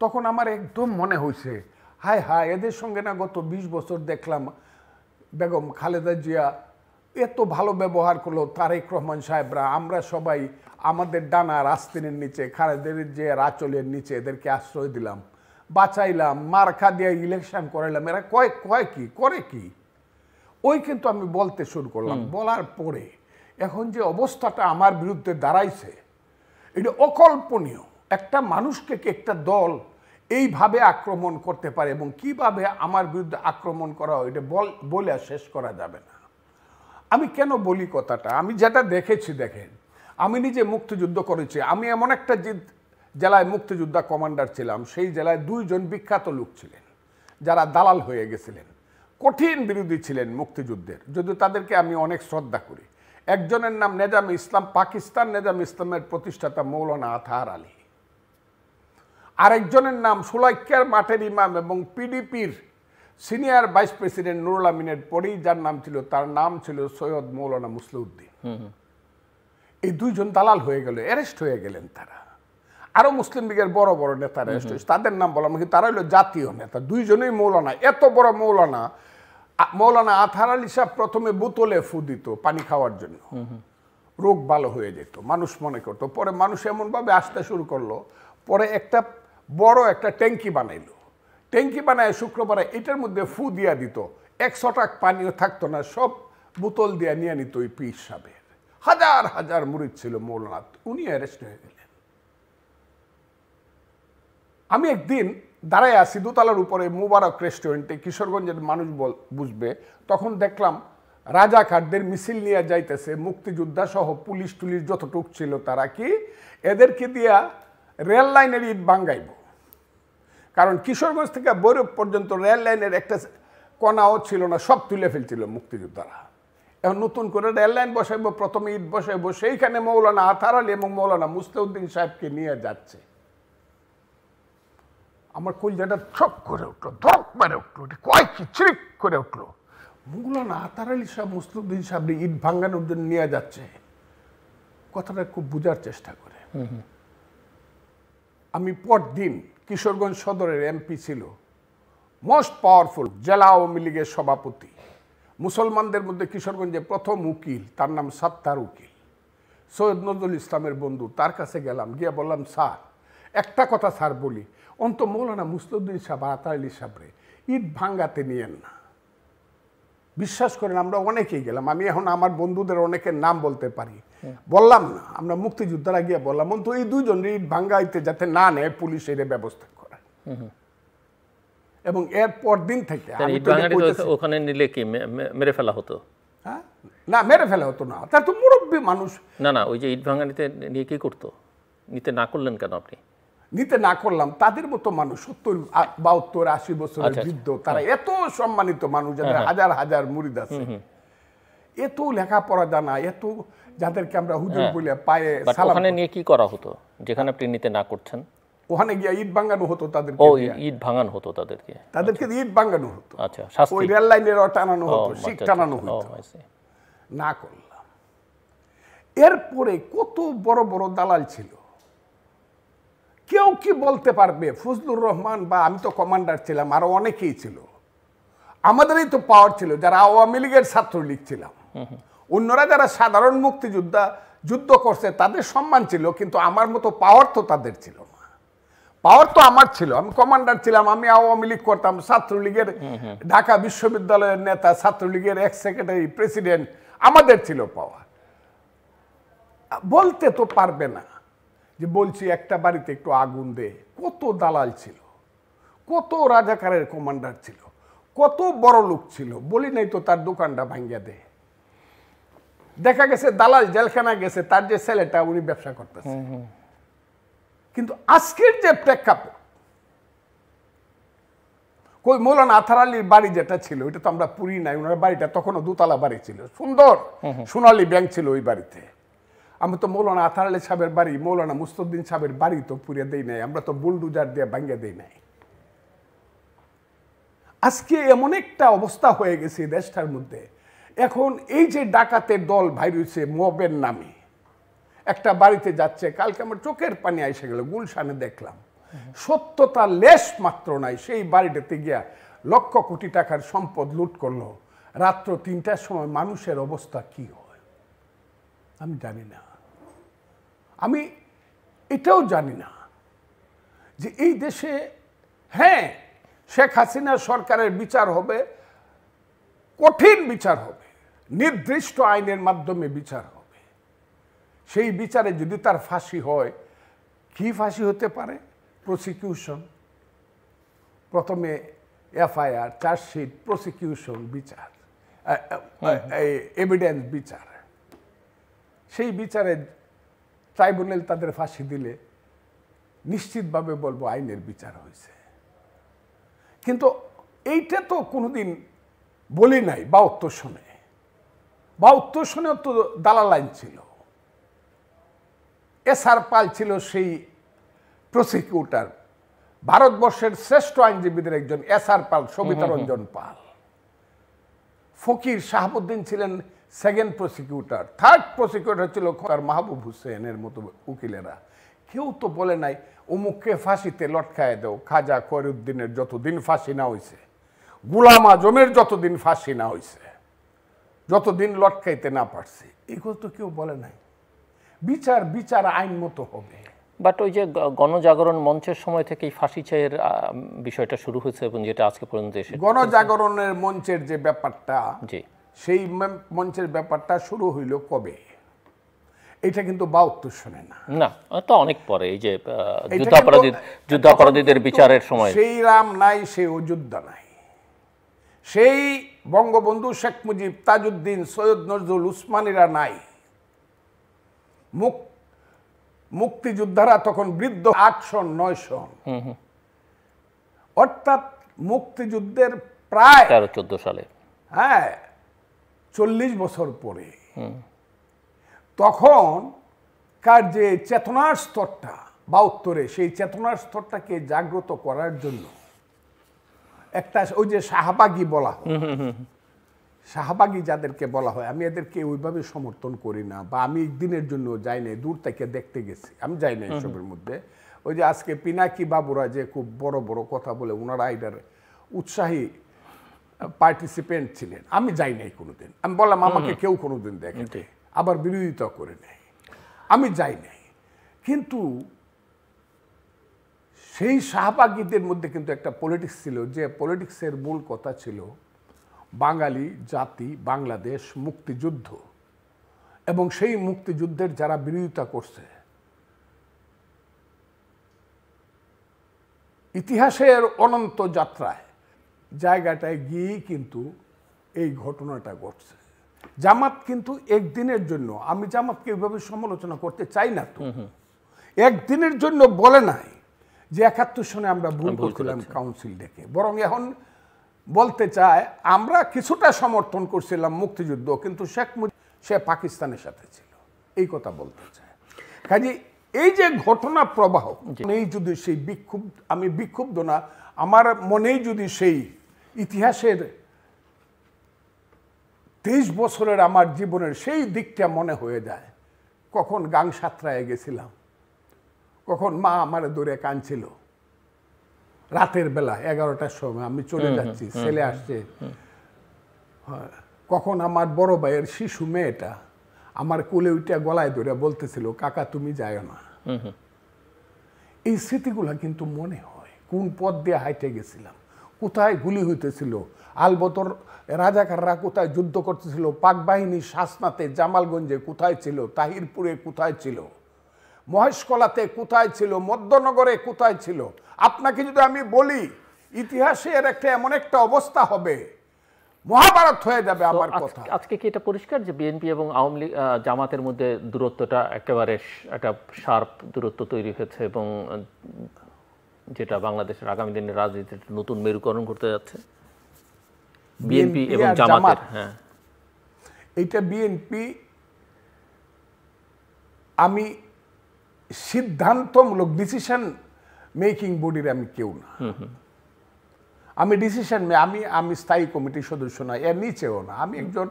তখন আমার একদম মনে হয়েছে, হায় হায়, এদের সঙ্গে না গত 20 বছর দেখলাম বেগম খালেদা জিয়া এত ভালো ব্যবহার করলো, তারেক রহমান সাহেবরা, আমরা সবাই আমাদের ডানার আস্তিনের নিচে, খালেদের যে আঁচলের নিচে এদেরকে আশ্রয় দিলাম, বাঁচাইলাম, মার্কা দিয়ে ইলেকশন করাইলাম, এরা কয় কি করে কি, ওই কিন্তু আমি বলতে শুরু করলাম। বলার পরে এখন যে অবস্থাটা আমার বিরুদ্ধে দাঁড়াইছে, এটা অকল্পনীয়। একটা মানুষকে একটা দল এইভাবে আক্রমণ করতে পারে এবং কিভাবে আমার বিরুদ্ধে আক্রমণ করা হয়, এটা বলে শেষ করা যাবে না। আমি কেন বলি কথাটা, আমি যেটা দেখেছি, দেখেন, আমি নিজে মুক্তিযুদ্ধ করেছি। আমি এমন একটা জেলায় মুক্তিযোদ্ধা কমান্ডার ছিলাম, সেই জেলায় 2 জন বিখ্যাত লোক ছিলেন যারা দালাল হয়ে গেছিলেন, কঠিন বিরোধী ছিলেন মুক্তিযুদ্ধের, যদিও তাদেরকে আমি অনেক শ্রদ্ধা করি। একজনের নাম নেজাম ইসলাম, পাকিস্তান নেজাম ইসলামের প্রতিষ্ঠাতা মৌলানা আতহার আলী। আরেকজনের নাম সুলাইক্যার মাঠের ইমাম এবং পিডিপির সিনিয়র ভাইস প্রেসিডেন্ট নুরুল আমিনের পরেই যার নাম ছিল, তার নাম ছিল সৈয়দ মৌলানা মুসলিউদ্দিন। এই 2 জন দালাল হয়ে গেল, অ্যারেস্ট হয়ে গেলেন তারা। আরো মুসলিম লীগের বড় বড় নেতা অ্যারেস্ট হয়েছে, তাদের নাম বললাম, কিন্তু তারা হলো জাতীয় নেতা, 2 জনই মৌলানা। এত বড় মৌলানা, মৌলানা আতহার আলী সাহেব প্রথমে বোতলে ফু দিত পানি খাওয়ার জন্য, রোগ ভালো হয়ে যেত, মানুষ মনে করতো। পরে মানুষ এমনভাবে আসতে শুরু করলো, পরে একটা বড় একটা ট্যাঙ্কি বানাইলো, ট্যাঙ্কি বানায় শুক্রবারে এটার মধ্যে ফু দিয়া দিত, 100 টাকা পানিও থাকতো না, সব বোতল দিয়া নিয়ে নিত ওই পীর সাহেবের। হাজার হাজার মুরিদ ছিল মৌলানা, উনি অ্যারেস্ট হয়ে গেলেন। আমি একদিন দাঁড়ায় আছি দোতলার উপরে মুবারক রেস্টুরেন্টে, কিশোরগঞ্জের মানুষ বুঝবে, তখন দেখলাম রাজাকারদের মিছিল নিয়ে যাইতেছে, মুক্তিযোদ্ধা সহ পুলিশ টুলিশ যতটুক ছিল, তারা কি এদেরকে দিয়া রেল লাইনের ইট ভাঙ্গাইব। কারণ কিশোরগঞ্জ থেকে বৈরব পর্যন্ত রেল লাইনের একটা কণাও ছিল না, সব তুলে ফেলছিল মুক্তিযোদ্ধারা। এখন নতুন করে রেল লাইন বসাইব, প্রথমে ইট বসাইব, সেইখানে মৌলানা আতহার আলী এবং মৌলানা মুসলিউদ্দিন সাহেবকে নিয়ে যাচ্ছে। আমার কলজাটা ছক করে উঠলো, ধক মেরে উঠলো, কয় কি চিরিক করে উঠলো। মৌলানা আতহার আলী সাহেব মুসলিউদ্দিন সাহেব ইট ভাঙ্গানোর জন্য নিয়ে যাচ্ছে, কথাটা খুব বোঝার চেষ্টা করে। আমি পরদিন কিশোরগঞ্জ সদরের এমপি ছিল, মোস্ট পাওয়ারফুল জেলা আওয়ামী লীগের সভাপতি, মুসলমানদের মধ্যে কিশোরগঞ্জে প্রথম উকিল, তার নাম সাত্তার উকিল, সৈয়দ নজরুল ইসলামের বন্ধু। তার কাছে গেলাম, গিয়ে বললাম, স্যার একটা কথা স্যার বলি, অন্ত মৌলানা মুসলিউদ্দিন সাহেব আতহার আলী সাহেবরে ইট ভাঙ্গাতে নিয়েন না। বিশ্বাস করেন, আমরা অনেকেই গেলাম, আমি এখন আমার বন্ধুদের অনেকের নাম বলতে পারি, বললাম না, আমরা মুক্তিযোদ্ধারা গিয়ে বললাম, অন্তত এই 2 জন ইট ভাঙ্গাইতে যাতে না নেয়, পুলিশ এর ব্যবস্থা করে। এবং এর পর দিন থেকে ওখানে নিলে কি মেরে ফেলা হতো? না, মেরে ফেলা হতো না, তার তো মুরব্বী মানুষ। না, ওই যে ইট ভাঙ্গানিতে নিয়ে কি করতো, নিতে না করলেন কেন আপনি? নিতে না করলাম, তাদের মতো মানুষ 70, 72, 80 বছরের বৃদ্ধ, তারা এত সম্মানিত মানুষ, যাদের হাজার হাজার মুরিদ আছে, এত লেখাপড়া জানা, এত যাদেরকে আমরা হুজুর বলে পায়ে সালাম। ওখানে নিয়ে কি করা হতো যেখানে আপনি নিতে না করছেন? ওখানে গিয়ে ইট ভাঙানো হতো তাদেরকে। ও, ইট ভাঙানো হতো তাদেরকে ইট ভাঙানো হতো। আচ্ছা, শাস্তি? ওই রেল লাইনের টানানো হতো, শিক টানানো হতো। না করলাম। এরপরে কত বড় বড় দালাল ছিল, কেউ কি বলতে পারবে? ফজলুর রহমান, বা আমি তো কমান্ডার ছিলাম, আরো অনেকেই ছিল, আমাদেরই তো পাওয়ার ছিল, যারা আওয়ামী লীগের ছাত্রলীগ ছিলাম। অন্যরা যারা সাধারণ মুক্তিযোদ্ধা যুদ্ধ করছে তাদের সম্মান ছিল, কিন্তু আমার মতো পাওয়ার তো তাদের ছিল না। পাওয়ার তো আমার ছিল, আমি কমান্ডার ছিলাম, আমি আওয়ামী লীগ করতাম, ছাত্রলীগের ঢাকা বিশ্ববিদ্যালয়ের নেতা, ছাত্রলীগের এক্স সেক্রেটারি, প্রেসিডেন্ট, আমাদের ছিল পাওয়ার। বলতে তো পারবে না যে বলছি একটা বাড়িতে একটু আগুন দে। কত দালাল ছিল, কত রাজাকারের কমান্ডার ছিল, কত বড় লোক ছিল, বলি নাই তো তার দোকানটা ভাঙ্গিয়া দে। দেখা গেছে দালাল জেলখানা গেছে, তার যে ছেলেটা উনি ব্যবসা করতেছে। কিন্তু আজকের যে প্রেক্ষাপট, কই মৌলানা আতহার আলীর বাড়ি যেটা ছিল, ওইটা তো আমরা পুরি নাই, ওনার বাড়িটা তখনও 2 তলা বাড়ি ছিল, সুন্দর সোনালী ব্যাংক ছিল ওই বাড়িতে। আমরা তো মৌলানা আতহার আলী সাহেবের বাড়ি, মৌলানা মুসলিউদ্দিন সাহেবের বাড়ি তো পুড়িয়ে দেই নাই, আমরা তো বুলডুজার দিয়ে ভাঙ্গিয়ে দেই নাই। আজকে এমন একটা অবস্থা হয়ে গেছে দেশটার মধ্যে, এখন এই যে ডাকাতের দল ভাই রয়েছে মবের নামে, একটা বাড়িতে যাচ্ছে, কালকে আমার চোখের পানি এসে গেল, গুলশানে দেখলাম সত্যতা লেশ মাত্র নাই। সেই বাড়িটাতে গিয়া লক্ষ কোটি টাকার সম্পদ লুট করলো, রাত্র 3টার সময় মানুষের অবস্থা কি হয় আমি জানি না। আমি এটাও জানি না যে এই দেশে, হ্যাঁ, শেখ হাসিনা সরকারের বিচার হবে, কঠিন বিচার হবে, নির্দিষ্ট আইনের মাধ্যমে বিচার হবে। সেই বিচারে যদি তার ফাঁসি হয়, কি ফাঁসি হতে পারে? প্রসিকিউশন, প্রথমে এফআইআর, চার্জশিট, প্রসিকিউশন, বিচার, এভিডেন্স বিচার। সেই বিচারে ট্রাইব্যুনাল তাদের ফাঁসি দিলে নিশ্চিতভাবে বলবো আইনের বিচার হয়েছে। কিন্তু এইটা তো কোনোদিন বলি নাই। 72 সনে, 72 সনেও তো দালাল আইন ছিল। এসআর পাল ছিল সেই প্রসিকিউটর, ভারতবর্ষের শ্রেষ্ঠ আইনজীবীদের একজন এসআর পাল, সবিতা রঞ্জন পাল। ফকির শাহাবুদ্দিন ছিলেন সেকেন্ড প্রসিকিউটর, থার্ড প্রসিকিউটর ছিল মাহবুব হুসেনের মতো উকিলেরা। কেউ তো বলে নাই অমুককে ফাঁসিতে লটকায় দাও। খাজা খয়রুদ্দিনের যতদিন ফাঁসি না হয়েছে, গোলাম আজমের যতদিন ফাঁসি না হয়েছে, যতদিন লটকাইতে না পারছে, এগুলো তো কেউ বলে নাই। বিচার বিচার আইন মতো হবে। বাট ওই যে গণজাগরণ মঞ্চের সময় থেকেই ফাঁসি চাইয়ের বিষয়টা শুরু হয়েছে এবং যেটা আজকে পর্যন্ত এসে গণজাগরণের মঞ্চের যে ব্যাপারটা, জি, সেই মঞ্চের ব্যাপারটা শুরু হইল কবে? এটা কিন্তু 72 সনে না, না, তো অনেক পরে। এই যে যুদ্ধাপরাধীদের বিচারের সময় সেই রাম নাই, সেই অযোধ্যা নাই, সেই বঙ্গবন্ধু শেখ মুজিব, তাজউদ্দিন, সৈয়দ নজরুল, উসমানীরা নাই। মুক্তিযোদ্ধারা তখন বৃদ্ধ 8 সন 9 সন, অর্থাৎ মুক্তিযুদ্ধের প্রায় 13-14 সালে, হ্যাঁ, 40 বছর পরে তখন কার যে চেতনার স্তরটা 72-এ, সেই চেতনার স্তরটাকে জাগ্রত করার জন্য একটা ওই যে শাহবাগী বলা হয়, শাহবাগী যাদেরকে বলা হয়, আমি এদেরকে ওইভাবে সমর্থন করি না, বা আমি একদিনের জন্য যাই নাই, দূর থেকে দেখতে গেছি, আমি যাই না এসবের মধ্যে। ওই যে আজকে পিনাকি বাবুরা যে খুব বড় বড় কথা বলে, ওনারা এটার উৎসাহী পার্টিসিপেন্ট ছিলেন, আমি যাই নাই কোনোদিন। আমি বললাম আমাকে কেউ কোনোদিন দেখে, আবার বিরোধিতা করে নেয়, আমি যাই নাই। কিন্তু সেই শাহবাগীদের মধ্যে কিন্তু একটা পলিটিক্স ছিল, যে পলিটিক্সের মূল কথা ছিল বাঙালি জাতি, বাংলাদেশ, মুক্তিযুদ্ধ, এবং সেই মুক্তিযুদ্ধের যারা বিরোধিতা করছে, ইতিহাসের অনন্ত যাত্রায় জায়গাটায় গিয়েই কিন্তু এই ঘটনাটা ঘটছে। জামাত কিন্তু একদিনের জন্য, আমি জামাতকে এইভাবে সমালোচনা করতে চাই না, তো একদিনের জন্য বলে নাই যে 71 সনে আমরা ভুল করছিলাম কাউন্সিল ডেকে, বরং এখন বলতে চায় আমরা কিছুটা সমর্থন করছিলাম মুক্তিযুদ্ধ, কিন্তু শেখ মুজিব সে পাকিস্তানের সাথে ছিল, এই কথা বলতে চায়। কাজে এই যে ঘটনা প্রবাহ, এই যদি সেই বিক্ষুব্ধ, আমি বিক্ষুব্ধ না, আমার মনেই যদি সেই ইতিহাসের 23 বছরের আমার জীবনের সেই দিকটা মনে হয়ে যায়, কখন গাং সাতরায় গেছিলাম, কখন মা আমার দূরে কাঁদছিল রাতের বেলা 11টার সময়, আমি চলে যাচ্ছি, ছেলে আসছে, কখন আমার বড় ভাইয়ের শিশু মেয়েটা আমার কোলে উঠে গলায় ধরে বলতেছিল কাকা তুমি যাও না। এই স্মৃতিগুলা কিন্তু মনে হয়, কোন পথ দিয়ে হাইটে গেছিলাম, কোথায় গুলি হইতেছিল, আলবতর রাজাকাররা কোথায় যুদ্ধ করতেছিল, পাক বাহিনী শাসনাতে জামালগঞ্জে কোথায় ছিল, তাহিরপুরে কোথায় ছিল, মহেশকলাতে কোথায় ছিল, মধ্যনগরে কোথায় ছিল। আপনাকে যদি আমি বলি, ইতিহাসের একটা এমন একটা অবস্থা হবে, মহাভারত হয়ে যাবে আমার কথা। আজকে কি এটা পরিষ্কার যে বিএনপি এবং আওয়ামী লীগ জামাতের মধ্যে দূরত্বটা একেবারে একটা শার্প দূরত্ব তৈরি হয়েছে, এবং যেটা বাংলাদেশের আগামী দিনের রাজনীতির নতুন মেরুকরণ করতে যাচ্ছে বিএনপি এবং জামাতের? হ্যাঁ, এইটা বিএনপি, আমি সিদ্ধান্তমূলক ডিসিশন মেকিং বডির আমি কেউ না, আমি ডিসিশন আমি স্থায়ী কমিটির সদস্য না, এর নিচেও না। আমি একজন,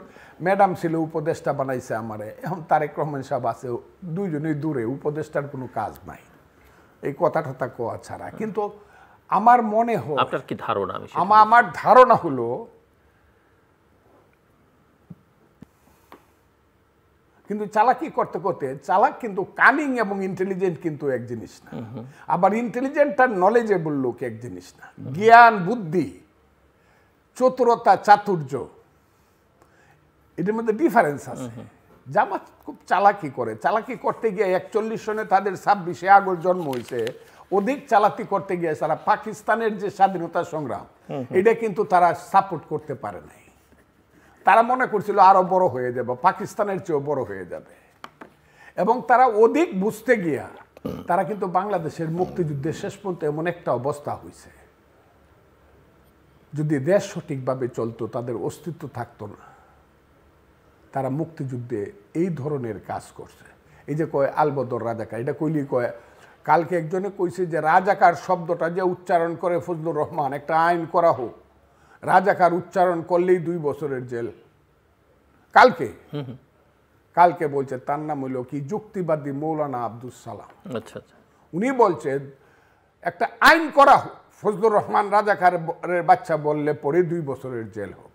ম্যাডাম ছিল উপদেষ্টা বানাইছে আমারে, এখন তারেক রহমান সাহেব আছে, দুইজনই দূরে, উপদেষ্টার কোনো কাজ নাই। এই কথা টথা কোয়া ছাড়া। কিন্তু আমার মনে হয়, আপনার কি ধারণা? আমার ধারণা হলো, কিন্তু চালাকি করতে করতে, চালাক কিন্তু কানিং এবং ইন্টেলিজেন্ট কিন্তু এক জিনিস না, আবার ইন্টেলিজেন্ট আর নলেজেবল লোক এক জিনিস না। জ্ঞান, বুদ্ধি, চতুরতা, চাতুর্য, এটার মধ্যে ডিফারেন্স আছে। জামাত খুব চালাকি করে, চালাকি করতে গিয়ে 41 সনে তাদের 26শে আগস্ট জন্ম হয়েছে, অধিক চালাকি করতে গিয়ে তারা পাকিস্তানের যে স্বাধীনতা সংগ্রাম এটা কিন্তু তারা সাপোর্ট করতে পারে নাই। তারা মনে করছিল আরো বড় হয়ে যাবে, পাকিস্তানের চেয়েও বড় হয়ে যাবে, এবং তারা অধিক বুঝতে গিয়া তারা কিন্তু বাংলাদেশের মুক্তিযুদ্ধের শেষ পর্যন্ত এমন একটা অবস্থা হয়েছে, যদি দেশ সঠিকভাবে চলতো, তাদের অস্তিত্ব থাকতো না। তারা মুক্তিযুদ্ধে এই ধরনের কাজ করছে। এই যে কয় আলবদর রাজাকার, এটা কইলি কয়, কালকে একজনে কইছে যে রাজাকার শব্দটা যে উচ্চারণ করে ফজলুর রহমান, একটা আইন করা হোক, রাজাকার উচ্চারণ করলেই 2 বছরের জেল। কালকে বলছে, তার নাম হইল কি, যুক্তিবাদী মৌলানা আব্দুল সালাম। আচ্ছা, উনি বলছে একটা আইন করা হোক, ফজলুর রহমান রাজাকারের বাচ্চা বললে পরে 2 বছরের জেল হোক।